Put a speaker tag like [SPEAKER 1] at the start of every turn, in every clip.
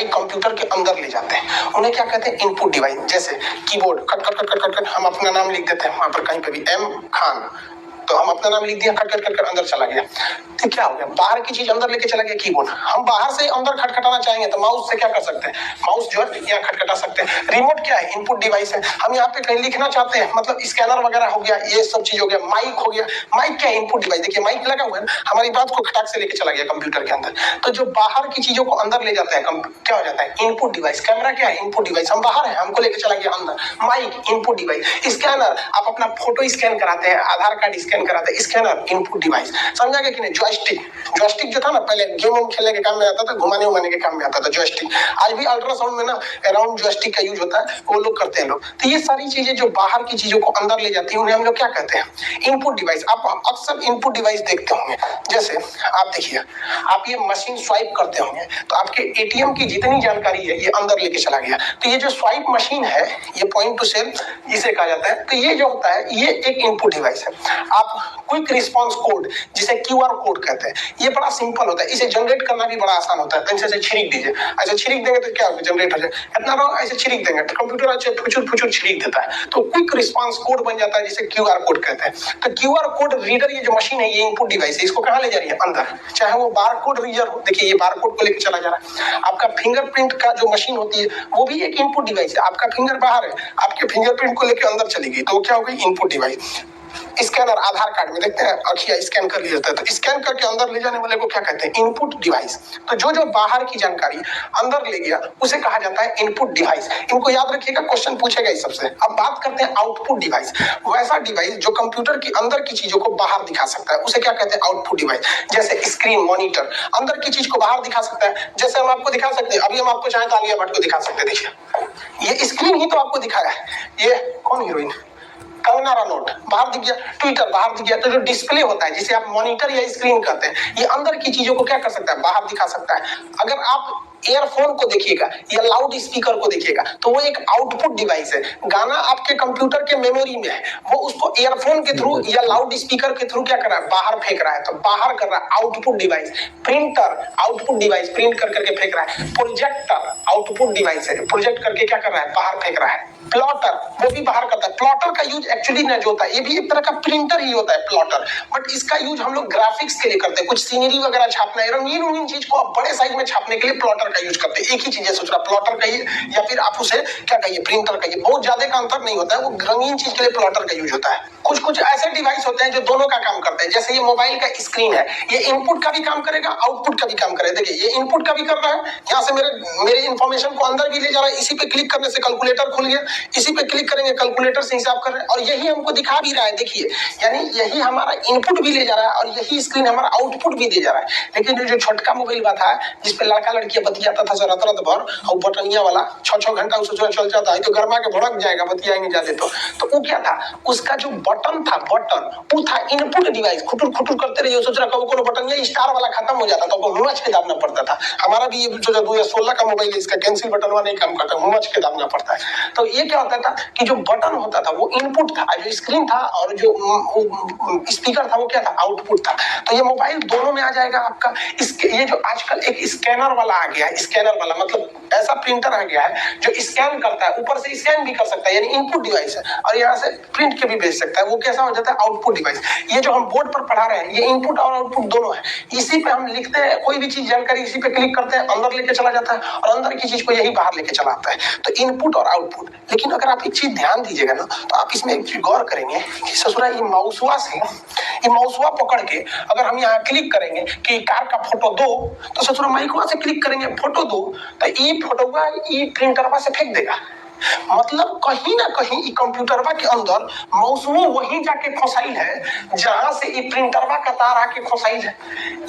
[SPEAKER 1] जानकारी कंप्यूटर के अंदर ले जाते हैं, उन्हें क्या कहते हैं, इनपुट डिवाइस। जैसे keyboard, cut cut cut cut cut cut हम अपना नाम लिख देते हैं वहां पर कहीं पे भी, एम खान, तो हम अपना नाम लिख दिया, कट कट कट कर अंदर चला गया। तो क्या हो गया, बाहर की चीज अंदर लेके चला गया कीबोर्ड। हम बाहर से अंदर खटखटाना चाहेंगे तो माउस से क्या कर सकते हैं, माउस जो है यहाँ खटखटा सकते हैं। रिमोट क्या है, इनपुट डिवाइस है। हम यहाँ पे कहीं लिखना चाहते हैं, मतलब स्कैनर वगैरह हो गया, ये सब चीज हो गया। माइक हो गया, माइक क्या है, इनपुट डिवाइस। देखिए माइक लगा हुआ है, हमारी बात को खटाक से लेके चला गया कंप्यूटर के अंदर। तो जो बाहर की चीजों को अंदर ले जाता है क्या हो जाता है, इनपुट डिवाइस। कैमरा क्या है, इनपुट डिवाइस। हम बाहर है, हमको लेके चला गया अंदर। Mic input device. स्कैनर, आप अपना फोटो स्कैन कराते हैं, आधार कार्ड स्कैन कराते हैं, स्कैनर इनपुट डिवाइस। समझा गया कि नहीं। जॉयस्टिक, जॉयस्टिक जो था ना पहले गेम खेलने के काम में आता था, घुमाने उमाने के काम में आता था जॉयस्टिक। आज भी अल्ट्रासाउंड में ना अराउंड जॉयस्टिक का यूज होता है, वो लोग करते हैं लोग। तो ये सारी चीजें जो बाहर की चीजों को अंदर ले जाती है उन्हें हम लोग क्या कहते हैं, इनपुट डिवाइस। आप अक्सर इनपुट डिवाइस देखते होंगे। जैसे आप देखिए, आप ये मशीन स्वाइप करते होंगे तो आपके एटीएम की जितनी जानकारी है ये अंदर लेके चला गया। तो ये जो स्वाइप मशीन है, ये पॉइंट टू सेल इसे कहा जाता है। तो ये जो होता है ये एक इनपुट डिवाइस है। आप क्विक रिस्पांस कोड जिसे क्यूआर कोड कहते हैं, ये बड़ा सिंपल होता है, इसे जनरेट करना भी बड़ा आसान होता है। ऐसे छिड़क दीजिए, ऐसे छिड़क देंगे तो क्या होगा, जनरेट हो जाए। इतना रहो ऐसे छिड़क देंगे तो कंप्यूटर अच्छे फुचुर फुचुर छिड़क देता है, तो क्विक रिस्पांस कोड बन जाता है जिसे क्यूआर कोड कहते हैं। तो क्यूआर कोड रीडर ये जो मशीन है ये इनपुट डिवाइस है, इसको कहां ले जा रही है, अंदर। चाहे वो बार कोड रीडर हो, देखिए ये बार कोड को लेकर चला जा रहा है। आपका फिंगरप्रिंट का जो मशीन होती है वो भी एक इनपुट डिवाइस है। आपका फिंगर बाहर है, आपके फिंगरप्रिंट को लेकर अंदर चली गई तो क्या हो गई, इनपुट डिवाइस। स्कैनर, आधार कार्ड में देखते हैं अखिया स्कैन कर लिया जाता है, तो स्कैन करके अंदर ले जाने वाले को क्या कहते हैं, इनपुट डिवाइस। तो जो जो बाहर की जानकारी अंदर ले गया उसे कहा जाता है इनपुट डिवाइस। इनको याद रखिएगा, क्वेश्चन पूछेगा इस सबसे। अब बात करते हैं आउटपुट डिवाइस। वैसा डिवाइस जो कंप्यूटर की अंदर की चीजों को बाहर दिखा सकता है उसे क्या कहते हैं, आउटपुट डिवाइस। जैसे स्क्रीन, मॉनिटर अंदर की चीज को बाहर दिखा सकता है। जैसे हम आपको दिखा सकते हैं, अभी हम आपको चाहे तो आलिया भट्ट को दिखा सकते हैं। देखिए ये स्क्रीन ही तो आपको दिखाया है। ये कौन हीरोइन, कंगना रनौत, बाहर दिख गया। ट्विटर बाहर दिख गया। तो जो डिस्प्ले होता है जिसे आप मॉनिटर या स्क्रीन कहते हैं, ये अंदर की चीजों को क्या कर सकता है, बाहर दिखा सकता है। अगर आप एयरफोन को देखिएगा या लाउड स्पीकर को देखिएगा तो वो एक आउटपुट डिवाइस है। गाना आपके कंप्यूटर के मेमोरी में है, वो उसको एयरफोन के थ्रू या लाउड स्पीकर के थ्रू क्या कर रहा है, बाहर फेंक रहा है, तो बाहर कर रहा है, output device. Printer output device, print कर करके फेंक रहा है। प्रोजेक्टर आउटपुट डिवाइस है, प्रोजेक्ट करके क्या कर रहा है, बाहर फेंक रहा है। प्लॉटर वो भी बाहर करता है। प्लॉटर का यूज एक्चुअली ना जो होता है, ये भी एक तरह का प्रिंटर ही होता है प्लॉटर, बट इसका यूज हम लोग ग्राफिक्स के लिए करते हैं। कुछ सीनरी वगैरह छापना है, रंगीन रंगीन चीज को आप बड़े साइज में छापने के लिए प्लॉटर का यूज करते हैं। एक ही चीज है, सोच रहा प्लॉटर कहिए या फिर आप उसे क्या कहिए, प्रिंटर कहिए, बहुत ज्यादा का अंतर नहीं होता है। वो रंगीन चीज के लिए प्लॉटर का यूज होता है। कुछ कुछ ऐसे डिवाइस होते हैं जो दोनों का काम करते हैं। जैसे ये मोबाइल का स्क्रीन है, ये इनपुट का भी काम करेगा, आउटपुट का भी काम करेगा। देखिए ये इनपुट का भी कर रहा है, यहाँ से मेरे इंफॉर्मेशन को अंदर भी ले जा रहा है। इसी पे क्लिक करने से कैलकुलेटर खुल गया, इसी पे क्लिक करेंगे कैलकुलेटर से हिसाब कर रहे हैं, और यही हमको दिखा भी रहा है। देखिए यानी यही हमारा इनपुट भी ले जा रहा है और यही स्क्रीन हमारा आउटपुट भी दे जा रहा है। लेकिन जो छोटका मोबाइल था जिसपे लड़का लड़कियां बतियाता था रात रात भर, और बटनिया वाला 6-6 घंटा उसे जो चल जाता है तो गर्मा के भड़क जाएगा बतियाएंगे ज्यादा। तो वो क्या था, उसका जो बटन था, बटन वो था इनपुट डिवाइस। खुटुर खुटुर करते रहिए, सोच रहा कब को बटन ये स्टार वाला खत्म हो जाता तो हुमच के दाबना पड़ता था। हमारा भी ये 2016 का मोबाइल है, इसका कैंसिल बटन वाला नहीं काम करता, हुमच के दाबना पड़ता है। तो ये क्या होता था कि जो बटन होता था वो इनपुट था, जो स्क्रीन था और जो स्पीकर था वो क्या था, आउटपुट था। तो ये मोबाइल दोनों में आ जाएगा आपका। इसके ये जो आजकल एक स्कैनर वाला आ गया है, स्कैनर वाला मतलब ऐसा प्रिंटर आ गया है जो स्कैन करता है, ऊपर से स्कैन भी कर सकता है, यानी इनपुट डिवाइस है, और यहाँ से प्रिंट के भी भेज सकता है। वो कैसा हो जाता है, आउटपुट डिवाइस। ये जो हम बोर्ड पर पढ़ा रहे हैं ये इनपुट और आउटपुट दोनों है। इसी पे हम लिखते हैं, कोई भी चीज जानकारी इसी पे क्लिक करते हैं, अंदर लेके चला जाता है, और अंदर की चीज को यही बाहर लेके चला आता है। तो इनपुट और आउटपुट। लेकिन अगर आप एक चीज ध्यान दीजिएगा ना तो आप इसमें एक चीज गौर करेंगे कि ससुरा ये माउसवा से, ये माउसवा पकड़ के अगर हम यहाँ क्लिक करेंगे कि कार का फोटो दो, तो ससुरा माइकवा से क्लिक करेंगे फोटो दो, तो ये फोटोवा ये प्रिंटरवा से फेंक देगा। मतलब कहीं ना कहीं ई कंप्यूटरवा के अंदर माउसवा वहीं जाके फंसाइल है जहां से ई प्रिंटरवा का तार आके फंसाइल है।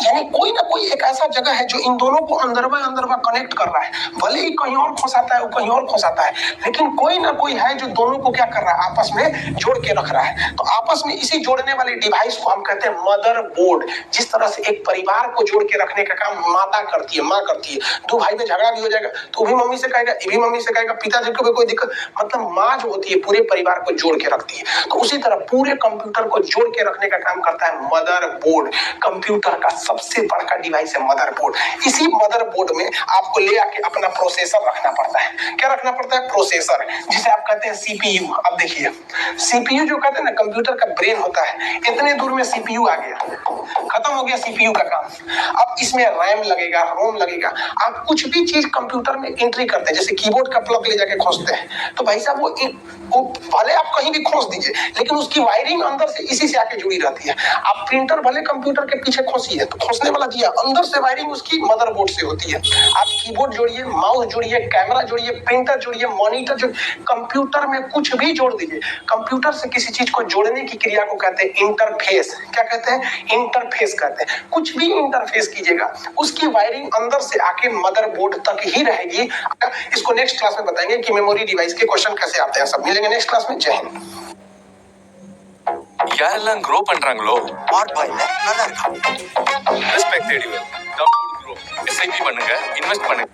[SPEAKER 1] यानी कोई ना कोई एक ऐसा जगह है जो इन दोनों को अंदरवा अंदरवा कनेक्ट कर रहा है। भले ही कहीं और फंसाता है, वो कहीं और फंसाता है, लेकिन कोई ना कोई है जो दोनों को क्या कर रहा है, आपस में जोड़ के रख रहा है। तो आपस में इसी जोड़ने वाले डिवाइस को हम कहते हैं मदर बोर्ड। जिस तरह से एक परिवार को जोड़ के रखने का काम माता करती है, माँ करती है। दो भाई में झगड़ा भी हो जाएगा तो वो भी मम्मी से कहेगा, ये भी मम्मी से कहेगा, पिताजी को भी कोई दिक्कत, मतलब माँ जो होती है पूरे परिवार को जोड़ के रखती है, तो उसी तरह पूरे कंप्यूटर को जोड़ के रखने का काम करता है मदरबोर्ड। कंप्यूटर का सबसे बड़ा डिवाइस है मदरबोर्ड। इसी मदरबोर्ड में आपको ले आके अपना प्रोसेसर रखना पड़ता है। क्या रखना पड़ता है? प्रोसेसर, जिसे आप कहते हैं सीपीयू। अब देखिए, सीपीयू जो कहते हैं ना, कंप्यूटर का ब्रेन होता है, इतने दूर में सीपीयू आ गया, खत्म हो गया सीपीयू का काम। अब इसमें रैम लगेगा, रोम लगेगा। आप कुछ भी चीज कंप्यूटर में एंट्री करते हैं, जैसे कीबोर्ड का प्लग ले जाके खोसते हैं, तो भाई साहब वो भले आप कहीं भी खोस दीजिए, लेकिन उसकी वायरिंग अंदर से इसी से आके जुड़ी रहती है। आप प्रिंटर भले कंप्यूटर के पीछे खोसिए, तो खोसने वाला दिया अंदर से वायरिंग उसकी मदरबोर्ड से होती है। आप कीबोर्ड जोड़िए, माउस जोड़िए, कैमरा जोड़िए, प्रिंटर जोड़िए, मॉनिटर जोड़िए, कंप्यूटर में कुछ भी जोड़ दीजिए। कंप्यूटर से किसी चीज को जोड़ने की क्रिया को कहते हैं इंटरफेस। क्या कहते हैं? इंटरफेस कहते हैं। कुछ भी इंटरफेस कीजिएगा, उसकी वायरिंग अंदर से आके मदरबोर्ड तक ही रहेगी। इसको नेक्स्ट क्लास में बताएंगे कि मेमोरी डिवाइस के क्वेश्चन कैसे आते हैं। सब मिलेंगे नेक्स्ट क्लास में। जय हिंद।
[SPEAKER 2] யாரெல்லாம் க்ரோ பண்றாங்களோ ரெஸ்பெக்ட் தேடி வரும். எஸ்ஐபி பண்ணுங்க, இன்வெஸ்ட் பண்ணுங்க.